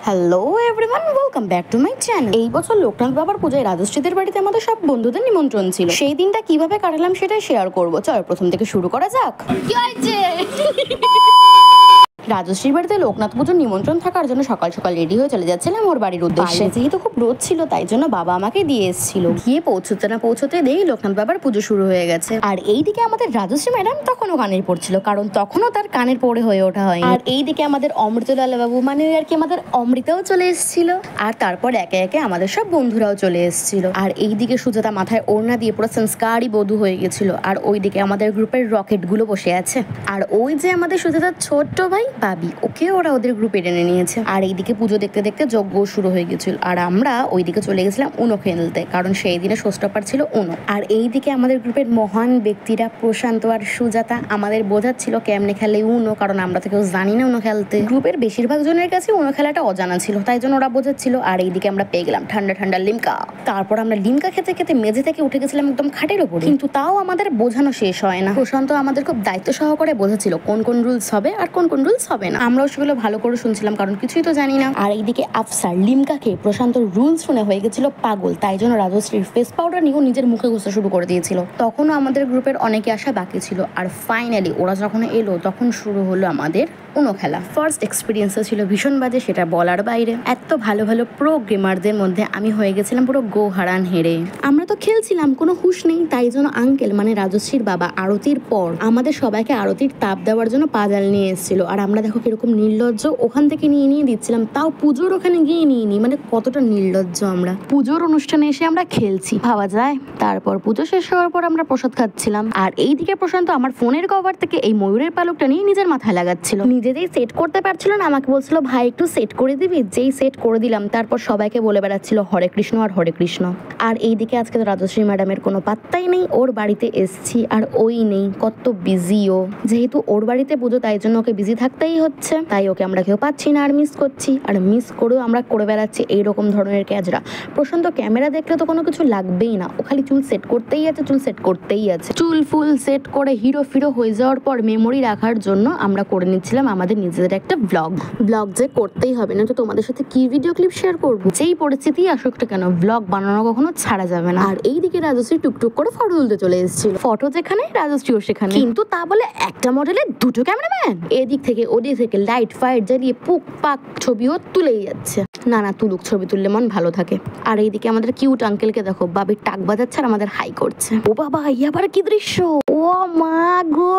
Hello everyone, welcome back to my channel. এই বছর লোকনাথ বাবার পূজায় রাজশ্রীদের বাড়িতে আমাদের সব বন্ধুদের নিমন্ত্রণ ছিল। সেই দিনটা কিভাবে কাটালাম সেটাই শেয়ার করবো। চলো প্রথম থেকে শুরু করা যাক। কি হয়েছে? রাজশ্রীর বাড়িতে লোকনাথ পুজোর নিমন্ত্রণ থাকার জন্য সকাল সকাল রেডি হয়ে চলে যাচ্ছিলাম ওর বাড়ির উদ্দেশ্যে। যেহেতু খুব রোদ ছিল তাই জন্য বাবা আমাকে দিয়ে এসেছিল। গিয়ে পৌঁছতে না পৌঁছতে দেখি লোকনাথ বাবার পুজো শুরু হয়ে গেছে। আর এইদিকে আমাদের রাজশ্রী ম্যাডাম তখনও কানের পড়ছিল, কারণ তখনও তার কানের পড়ে হয়ে ওঠা হয়। আর এইদিকে আমাদের অমৃতলাল বাবু মানে আর কি আমাদের অমৃতাও চলে এসেছিল। আর তারপর একে একে আমাদের সব বন্ধুরাও চলে এসেছিল। আর এইদিকে সুজাতা মাথায় ওড়না দিয়ে পুরো সংস্কারই বধূ হয়ে গেছিল। আর ওইদিকে আমাদের গ্রুপের রকেট গুলো বসে আছে। আর ওই যে আমাদের সুজাতার ছোট্ট ভাই বাবি, ওকে ওরা ওদের গ্রুপে টেনে নিয়েছে। আর এইদিকে পুজো দেখতে দেখতে যজ্ঞ শুরু হয়ে গেছিল। আর আমরা ওইদিকে চলে গেছিলাম উনো খেলতে, কারণ সেই দিনে শোস্টপার ছিল উনো। আর এইদিকে আমাদের গ্রুপের মহান ব্যক্তিরা প্রশান্ত আর সুজাতা আমাদের বোঝাচ্ছিল কেমনে খেলে উনো, কারণ আমরা তো কেউ জানি না উনো খেলতে। গ্রুপের বেশিরভাগ জনের কাছে উনো খেলাটা অজানা ছিল, তাই জন্য ওরা বোঝাচ্ছিল। আর এইদিকে আমরা পেয়ে গেলাম ঠান্ডা ঠান্ডা লিমকা। তারপর আমরা লিমকা খেতে খেতে মেঝে থেকে উঠে গেছিলাম একদম খাটের ওপরে। কিন্তু তাও আমাদের বোঝানো শেষ হয় না। প্রশান্ত আমাদের খুব দায়িত্ব সহকারে বোঝাচ্ছিল কোন কোন রুলস হবে আর কোন কোন রুলস হবে না। আমরাও সেগুলো ভালো করে শুনছিলাম, কারণ কিছুই তো জানি না। আর এইদিকে আফসার লিমকা খেয়ে প্রশান্তর রুলস শুনে হয়ে গেছিল পাগল, তাই জন্য রাজশ্রীর ফেস পাউডার নিয়েও নিজের মুখে ঘষতে শুরু করে দিয়েছিল। তখনও আমাদের গ্রুপের অনেকে আসা বাকি ছিল। আর ফাইনালি ওরা যখন এলো তখন শুরু হলো আমাদের উনো খেলা। ফার্স্ট এক্সপিরিয়েন্সটা ছিল ভীষণ বাজে, সেটা বলার বাইরে। এত ভালো ভালো প্রো গেমারদের মধ্যে আমি হয়ে গেছিলাম পুরো গো হারান হেরে। আমরা তো খেলছিলাম, কোনো হুঁশ নেই, তাই জন্য আঙ্কেল মানে রাজশ্রীর বাবা আরতির পর আমাদের সবাইকে আরতির তাপ দেওয়ার জন্য পাজাল নিয়ে এসেছিল। আর আমরা দেখো কিরকম নির্লজ্জ ওখান থেকে নিয়ে দিচ্ছিলাম, তাও পুজোর ওখানে গিয়ে নিয়ে মানে কতটা নির্লজ্জ আমরা। পুজোর অনুষ্ঠানে এসে আমরা খেলছি, ভাবা যায়। তারপর পুজো শেষ হওয়ার পর আমরা প্রসাদ খাচ্ছিলাম। আর এইদিকে প্রশান্ত আমার ফোনের কভার থেকে এই ময়ূরের পালকটা নিয়ে নিজের মাথায় লাগাচ্ছিল। নিজেতেই সেট করতে পারছিল না, আমাকে বলছিল ভাই একটু সেট করে দিবি। যেই সেট করে দিলাম তারপর সবাইকে বলে বেড়াচ্ছিল হরে কৃষ্ণ আর হরে কৃষ্ণ। আর এইদিকে আজকে তো রাজশ্রী ম্যাডামের কোনো পাত্তাই নেই। ওর বাড়িতে এসছি আর ওই নেই, কত বিজি ও। যেহেতু ওর বাড়িতে পুজো তাই জন্য ওকে বিজি থাকতেই হচ্ছে, তাই ওকে আমরা কেউ পাচ্ছি না আর মিস করছি। আর মিস করেও আমরা করে বেড়াচ্ছি এইরকম ধরনের ক্যাজরা। প্রশান্ত ক্যামেরা দেখলে তো কোনো কিছু লাগবেই না, ও খালি চুল সেট করতেই আছে, চুল সেট করতেই আছে। চুল ফুল সেট করে হিরো ফিরো হয়ে যাওয়ার পর মেমোরি রাখার জন্য আমরা করে নিচ্ছিলাম আমাদের নিজেদের একটা ব্লগ যে করতেই হবে, না তো তোমাদের সাথে কি ভিডিও ক্লিপ শেয়ার করবো। যেই পরিস্থিতি আসুক না কেন ব্লগ বানানো কখনো ছাড়া যাবে না। আর এইদিকে রাজশ্রী টুকটুক করে ফটো তুলতে চলে এসেছিল। ফটো যেখানে রাজশ্রীও সেখানে, কিন্তু তা বলে একটা মডেলের দুটো ক্যামেরাম্যান। এদিক থেকে ওদিক থেকে লাইট ফাইট জ্বালিয়ে পুক পাক ছবিও তুলেই যাচ্ছে। না তুলুক, ছবি তুললে মন ভালো থাকে। আর এইদিকে আমাদের কিউট আঙ্কেলকে দেখো, বাবির টাক বাজাচ্ছে আর আমাদের হাই করছে। ও বাবা, আবার কি দৃশ্য! ও মা গো,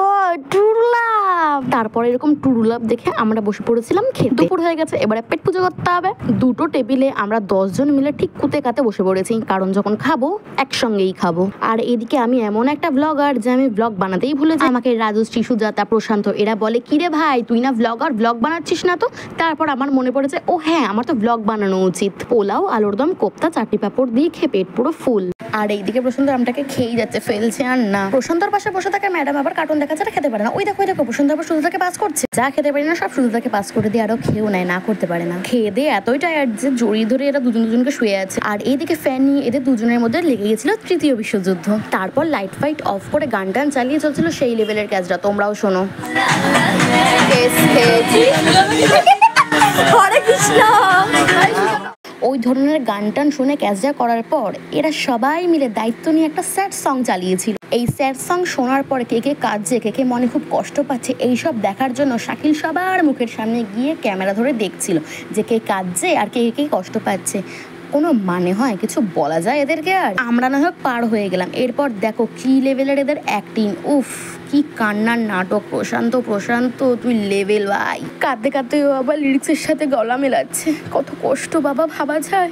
টুরুলাভ! তারপর এরকম টুরুলাভ দেখে আমরা বসে পড়েছিলাম খেতে। দুপুর হয়ে গেছে, এবারে পেট পুজো করতে হবে। দুটো টেবিলে আমরা 10 জন মিলে ঠিক কুতে কাতে বসে পড়েছি, কারণ যখন খাবো একসঙ্গেই খাবো। আর এদিকে আমি এমন একটা ব্লগার যে আমি ব্লগ বানাতেই ভুলে যাই। আমাকে রাজশ্রী, সুজাতা, প্রশান্ত এরা বলে কিরে ভাই তুই না ব্লগার, ব্লগ বানাচ্ছিস না তো? তারপর আমার মনে পড়েছে ও হ্যাঁ, আমার তো ব্লগ বানানো উচিত। পোলাও, আলুর দম, কোপ্তা, চাটনি পাপড় দিয়ে খেয়ে পেট পুরো ফুল। আর এইদিকে প্রশান্ত আমটাকে খেয়েই যাচ্ছে, ফেলছে আর না। প্রশান্তর পাশে বসে থাকে ম্যাডাম আবার কার্টুন দেখাচ্ছে, খেতে পারে না। ওই দেখো প্রশান্ত আবার সুজাতাকে পাস করছে। যা খেতে পারি না সব সুজাতাকে পাস করে দিয়ে আরো খেয়েও নেয়, না করতে পারে না। খেয়ে দিয়ে এতই টায়ার্ড যে জড়িয়ে ধরে এরা দুজনকে শুয়ে আছে। আর এইদিকে ফ্যান নিয়ে এদের দুজনের মধ্যে লেগে গেছিল তৃতীয় বিশ্বযুদ্ধ। তারপর লাইট ফাইট অফ করে গান টান চালিয়ে চলছিল সেই লেভেলের ক্যাজরা। তোমরাও শোনো। হরে কৃষ্ণ। ওই ধরনের গান টান শুনে ক্যাজরা করার পর এরা সবাই মিলে দায়িত্ব নিয়ে একটা স্যাড সং চালিয়েছিল। এই স্যাড সং শোনার পর কে কে কাঁদছে, কে মনে খুব কষ্ট পাচ্ছে, এইসব দেখার জন্য শাকিল সবার মুখের সামনে গিয়ে ক্যামেরা ধরে দেখছিল যে কে কাঁদছে আর কে কষ্ট পাচ্ছে। কোনো মানে হয়? কিছু বলা যায় এদেরকে? আর আমরা না হয় পার হয়ে গেলাম। এরপর দেখো কি লেভেলের এদের অ্যাক্টিং, উফ কি কান্নার নাটক। প্রশান্ত তুই লেভেল ভাই। কাঁদতে কাঁদতে আবার লিরিক্সের সাথে গলা মেলাচ্ছে, কত কষ্ট বাবা, ভাবা যায়।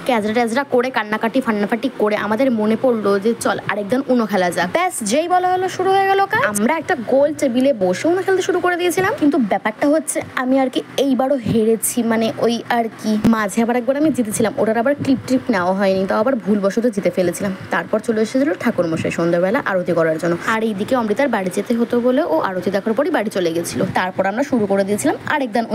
ক্যাজরা ট্যাজরা করে কান্নাকাটি ফান্নাফাটি করে আমাদের মনে পড়লো যে চল আরেকদিন উনো খেলা যাক। ব্যাস যেই বলা হলো শুরু হয়ে গেল কাজ। আমরা একটা গোল টেবিলে বসে উনো খেলতে শুরু করে দিয়েছিলাম, কিন্তু ব্যাপারটা হচ্ছে আমি আর কি এইবারও হেরেছি। মানে ওই আর কি মাঝে আবার একবার আমি জিতেছিলাম, ওটার আবার ক্লিপ নেওয়া হয়নি, তাও আবার ভুলবশত জিতে ফেলেছিলাম। তারপর চলে এসেছিল ঠাকুরমশাই সন্ধ্যাবেলা আরতি করার জন্য। আর এইদিকে অমৃতার বাড়ি যেতে হতো বলে ও আরতি দেখার পরই বাড়ি চলে গেছিল। তারপর আমরা শুরু করে দিয়েছিলাম আরেকদিন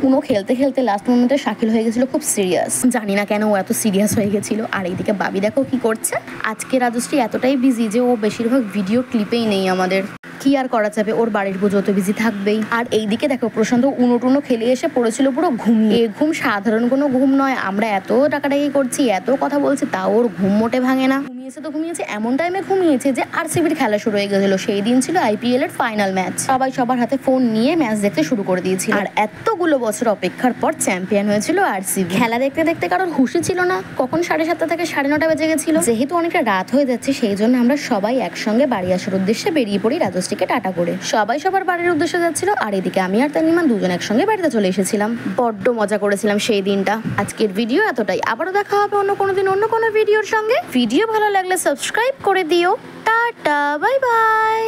উনো খেলতে খেলতে লাস্ট মোমেন্টে শাকিল হয়ে গেছিল খুব সিরিয়াস। জানি না কেন ও এত সিরিয়াস হয়ে গেছিল। আর এইদিকে বাবি দেখো কি করছে। আজকে রাজশ্রী এতটাই বিজি যে ও বেশিরভাগ ভিডিও ক্লিপেই নেই আমাদের। কি আর করা যাবে, ওর বাড়ির পুজো তো বিজি থাকবেই। আর এইদিকে দেখো প্রশান্ত উনো টুনো খেলে এসে পড়েছিল পুরো ঘুমিয়ে। ঘুম সাধারণ কোনো ঘুম নয়, আমরা এত টাকাটাকি করছি, এত কথা বলছি, তাও ওর ঘুম মোটে ভাঙে না। ঘুমিয়েছে তো ঘুমিয়েছে, এমন টাইমে ঘুমিয়েছে যে আরসিবির খেলা শুরু হয়ে গেছিল। সেই দিন ছিল IPL এর ফাইনাল ম্যাচ। সবাই সবার হাতে ফোন নিয়ে ম্যাচ দেখতে শুরু করে দিয়েছিল। আর এতগুলো বছর অপেক্ষার পর চ্যাম্পিয়ন হয়েছিল আরসিবি। খেলা দেখতে দেখতে কারোর হুশই ছিল না, কখন 7:30 থেকে 9:30 বেজে গেছিল। যেহেতু অনেকটা রাত হয়ে যাচ্ছে, সেই জন্য আমরা সবাই একসঙ্গে বাড়ি আসার উদ্দেশ্যে বেরিয়ে পড়ি রাজশ্রীকে টাটা করে। সবাই সবার বাড়ির উদ্দেশ্যে যাচ্ছিল, আর এদিকে আমি আর তানিমান দুজন একসঙ্গে বাড়িতে চলে এসেছিলাম। বড্ড মজা করেছিলাম সেই দিনটা। আজকের ভিডিও এতটাই, আবারও দেখা হবে অন্য কোনো দিন অন্য কোনো ভিডিওর সঙ্গে। ভিডিও ভালো লাগলে সাবস্ক্রাইব করে দিও। Tata, bye bye.